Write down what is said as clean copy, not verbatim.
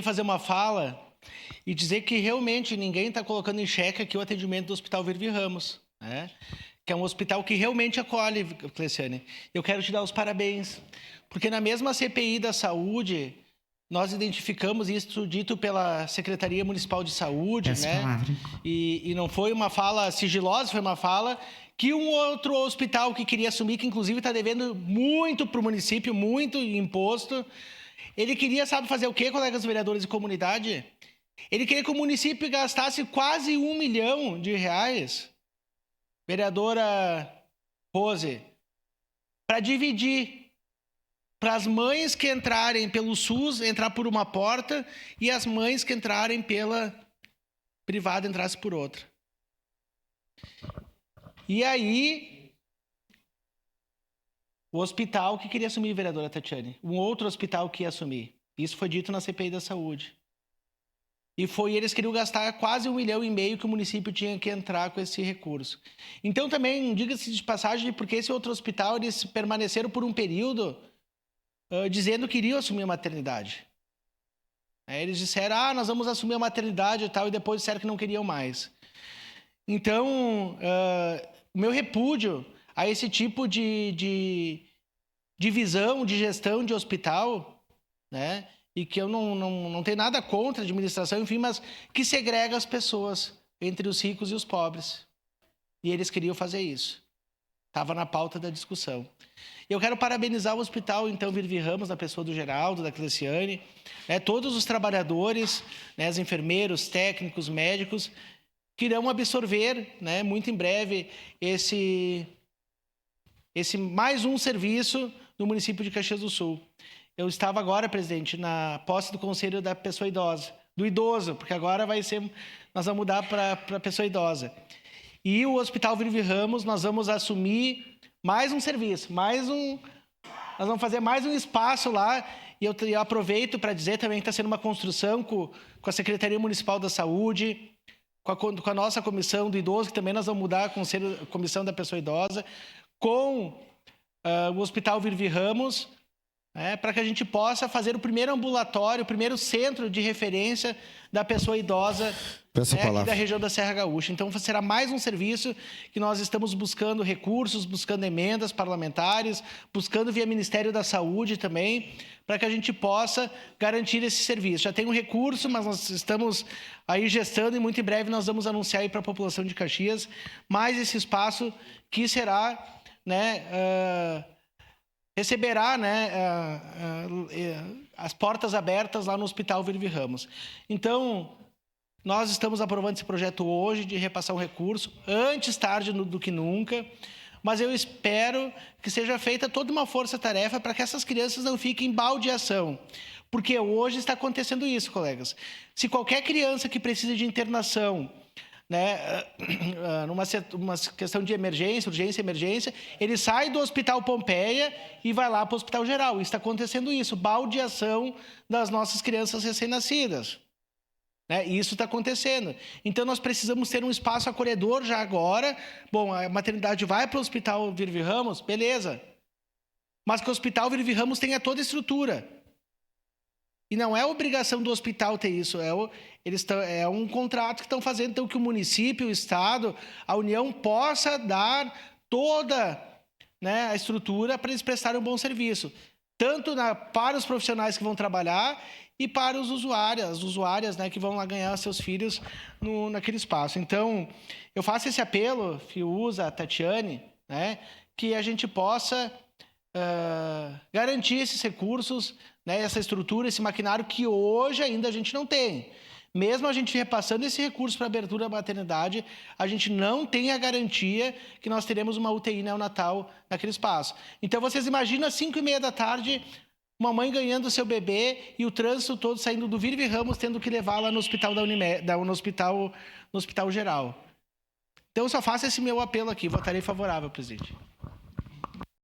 fazer uma fala e dizer que realmente ninguém está colocando em xeque aqui o atendimento do Hospital Virvi Ramos, né? Que é um hospital que realmente acolhe, Cleciane. Eu quero te dar os parabéns, porque na mesma CPI da Saúde, nós identificamos isso dito pela Secretaria Municipal de Saúde, né? E não foi uma fala sigilosa, foi uma fala que um outro hospital que queria assumir, que inclusive está devendo muito para o município, muito imposto, ele queria, sabe fazer o quê, colegas vereadores de comunidade? Ele queria que o município gastasse quase R$1 milhão, vereadora Rose, para dividir, para as mães que entrarem pelo SUS, entrar por uma porta, e as mães que entrarem pela privada, entrassem por outra. E aí, o hospital que queria assumir, vereadora Tatiane, um outro hospital que ia assumir. Isso foi dito na CPI da Saúde. E eles queriam gastar quase R$1,5 milhão que o município tinha que entrar com esse recurso. Então também, diga-se de passagem, porque esse outro hospital, eles permaneceram por um período dizendo que iriam assumir a maternidade. Eles disseram, nós vamos assumir a maternidade e tal, e depois disseram que não queriam mais. Então, o meu repúdio a esse tipo de visão, de gestão de hospital, né? E que eu não tenho nada contra a administração, enfim, mas que segrega as pessoas entre os ricos e os pobres. E eles queriam fazer isso. Estava na pauta da discussão. Eu quero parabenizar o hospital, então, Virvi Ramos, na pessoa do Geraldo, da Cleciane, né, todos os trabalhadores, né, os enfermeiros, técnicos, médicos, que irão absorver, né, muito em breve esse mais um serviço no município de Caxias do Sul. Eu estava agora, presidente, na posse do Conselho da Pessoa Idosa, do idoso, porque agora nós vamos mudar para a pessoa idosa. E o Hospital Virvi Ramos, nós vamos assumir mais um serviço, nós vamos fazer mais um espaço lá, e eu aproveito para dizer também que está sendo uma construção com a Secretaria Municipal da Saúde, com a nossa comissão do idoso, que também nós vamos mudar a comissão da pessoa idosa, com o Hospital Virvi Ramos, para que a gente possa fazer o primeiro ambulatório, o primeiro centro de referência da pessoa idosa aqui da região da Serra Gaúcha. Então, será mais um serviço que nós estamos buscando recursos, buscando emendas parlamentares, buscando via Ministério da Saúde também, para que a gente possa garantir esse serviço. Já tem um recurso, mas nós estamos aí gestando e muito em breve nós vamos anunciar aí para a população de Caxias mais esse espaço que será, receberá, as portas abertas lá no Hospital Virvi Ramos. Então, nós estamos aprovando esse projeto hoje de repassar um recurso, antes tarde do que nunca, mas eu espero que seja feita toda uma força-tarefa para que essas crianças não fiquem em baldeação, porque hoje está acontecendo isso, colegas. Se qualquer criança que precisa de internação, numa questão de emergência, urgência, emergência, ele sai do Hospital Pompeia e vai lá para o Hospital Geral. Está acontecendo isso, baldeação das nossas crianças recém-nascidas. Isso está acontecendo. Então, nós precisamos ter um espaço acolhedor já agora. Bom, a maternidade vai para o Hospital Virvi Ramos, beleza. Mas que o Hospital Virvi Ramos tenha toda a estrutura. E não é obrigação do hospital ter isso, é um contrato que estão fazendo, então que o município, o Estado, a União possa dar toda a estrutura para eles prestarem um bom serviço, tanto para os profissionais que vão trabalhar e para os usuários, as usuárias que vão lá ganhar seus filhos naquele espaço. Então, eu faço esse apelo, Fiuza, Tatiane, que a gente possa garantir esses recursos, essa estrutura, esse maquinário que hoje ainda a gente não tem. Mesmo a gente repassando esse recurso para a abertura da maternidade, a gente não tem a garantia que nós teremos uma UTI neonatal naquele espaço. Então, vocês imaginam às 5h30 da tarde, uma mãe ganhando o seu bebê e o trânsito todo saindo do Virvi Ramos, tendo que levá-la no hospital no hospital geral. Então, eu só faço esse meu apelo aqui. Votarei favorável, presidente.